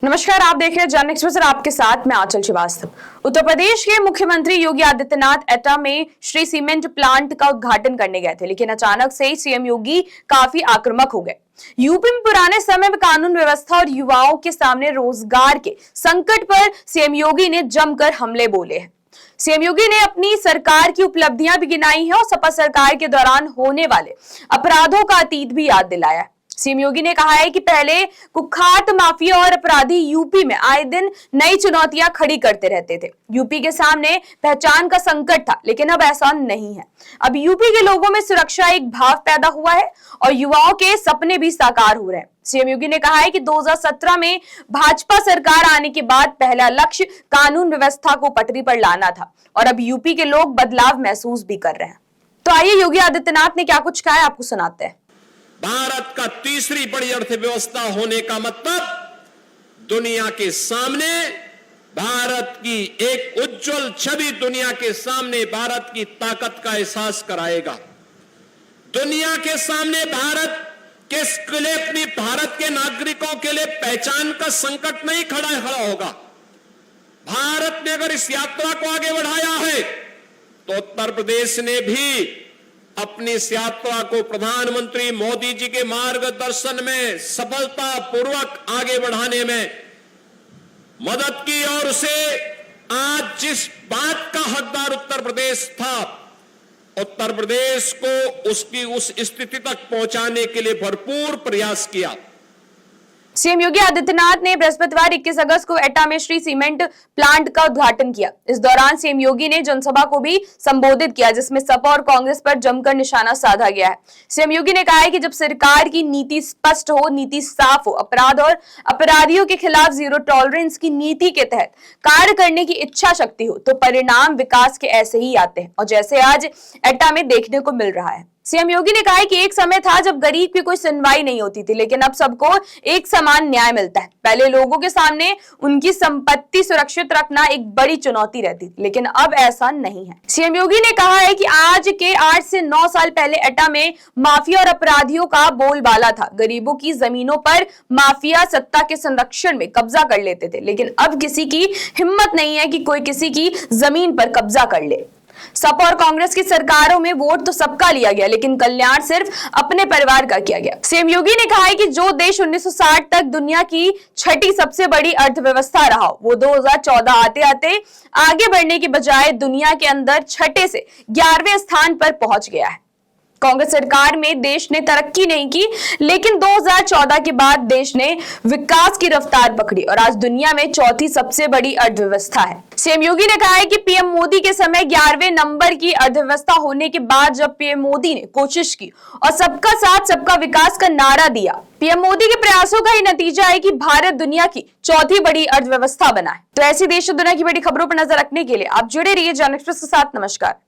नमस्कार, आप देख रहे हैं जन एक्सप्रेस और आपके साथ मैं आंचल श्रीवास्तव। उत्तर प्रदेश के मुख्यमंत्री योगी आदित्यनाथ एटा में श्री सीमेंट प्लांट का उद्घाटन करने गए थे, लेकिन अचानक से सीएम योगी काफी आक्रामक हो गए। यूपी में पुराने समय में कानून व्यवस्था और युवाओं के सामने रोजगार के संकट पर सीएम योगी ने जमकर हमले बोले हैं। सीएम योगी ने अपनी सरकार की उपलब्धियां भी गिनाई हैं और सपा सरकार के दौरान होने वाले अपराधों का अतीत भी याद दिलाया है। सीएम योगी ने कहा है कि पहले कुख्यात माफिया और अपराधी यूपी में आए दिन नई चुनौतियां खड़ी करते रहते थे। यूपी के सामने पहचान का संकट था, लेकिन अब ऐसा नहीं है। अब यूपी के लोगों में सुरक्षा एक भाव पैदा हुआ है और युवाओं के सपने भी साकार हो रहे हैं। सीएम योगी ने कहा है कि 2017 में भाजपा सरकार आने के बाद पहला लक्ष्य कानून व्यवस्था को पटरी पर लाना था और अब यूपी के लोग बदलाव महसूस भी कर रहे हैं। तो आइए योगी आदित्यनाथ ने क्या कुछ कहा है आपको सुनाते हैं। भारत का तीसरी बड़ी अर्थव्यवस्था होने का मतलब दुनिया के सामने भारत की एक उज्जवल छवि दुनिया के सामने भारत की ताकत का एहसास कराएगा। दुनिया के सामने भारत के लिए अपनी भारत के नागरिकों के लिए पहचान का संकट नहीं खड़ा होगा। भारत ने अगर इस यात्रा को आगे बढ़ाया है तो उत्तर प्रदेश ने भी अपनी इस यात्रा को प्रधानमंत्री मोदी जी के मार्गदर्शन में सफलतापूर्वक आगे बढ़ाने में मदद की और उसे आज जिस बात का हकदार उत्तर प्रदेश था, उत्तर प्रदेश को उसकी उस स्थिति तक पहुंचाने के लिए भरपूर प्रयास किया। सीएम योगी आदित्यनाथ ने बृहस्पतिवार 21 अगस्त को एटा में श्री सीमेंट प्लांट का उद्घाटन किया। इस दौरान सीएम योगी ने जनसभा को भी संबोधित किया, जिसमें सपा और कांग्रेस पर जमकर निशाना साधा गया है। सीएम योगी ने कहा है कि जब सरकार की नीति स्पष्ट हो, नीति साफ हो, अपराध और अपराधियों के खिलाफ जीरो टॉलरेंस की नीति के तहत कार्य करने की इच्छा शक्ति हो, तो परिणाम विकास के ऐसे ही आते हैं और जैसे आज एटा में देखने को मिल रहा है। सीएम योगी ने कहा है कि एक समय था जब गरीब की कोई सुनवाई नहीं होती थी, लेकिन अब सबको एक समान न्याय मिलता है। पहले लोगों के सामने उनकी संपत्ति सुरक्षित रखना एक बड़ी चुनौती रहती थी, लेकिन अब ऐसा नहीं है। सीएम योगी ने कहा है कि आज के 8 से 9 साल पहले एटा में माफिया और अपराधियों का बोलबाला था। गरीबों की जमीनों पर माफिया सत्ता के संरक्षण में कब्जा कर लेते थे, लेकिन अब किसी की हिम्मत नहीं है कि कोई किसी की जमीन पर कब्जा कर ले। सपा और कांग्रेस की सरकारों में वोट तो सबका लिया गया, लेकिन कल्याण सिर्फ अपने परिवार का किया गया। सीएम योगी ने कहा है कि जो देश 1960 तक दुनिया की छठी सबसे बड़ी अर्थव्यवस्था रहा, वो 2014 आते आते आगे बढ़ने की बजाय दुनिया के अंदर छठे से 11वें स्थान पर पहुंच गया है। कांग्रेस सरकार में देश ने तरक्की नहीं की, लेकिन 2014 के बाद देश ने विकास की रफ्तार पकड़ी और आज दुनिया में चौथी सबसे बड़ी अर्थव्यवस्था है। सीएम योगी ने कहा है कि पीएम मोदी के समय 11वें नंबर की अर्थव्यवस्था होने के बाद जब पीएम मोदी ने कोशिश की और सबका साथ सबका विकास का नारा दिया, पीएम मोदी के प्रयासों का ही नतीजा है कि भारत दुनिया की चौथी बड़ी अर्थव्यवस्था बना है। तो ऐसी देश और दुनिया की बड़ी खबरों पर नजर रखने के लिए आप जुड़े रहिए जन एक्सप्रेस के साथ। नमस्कार।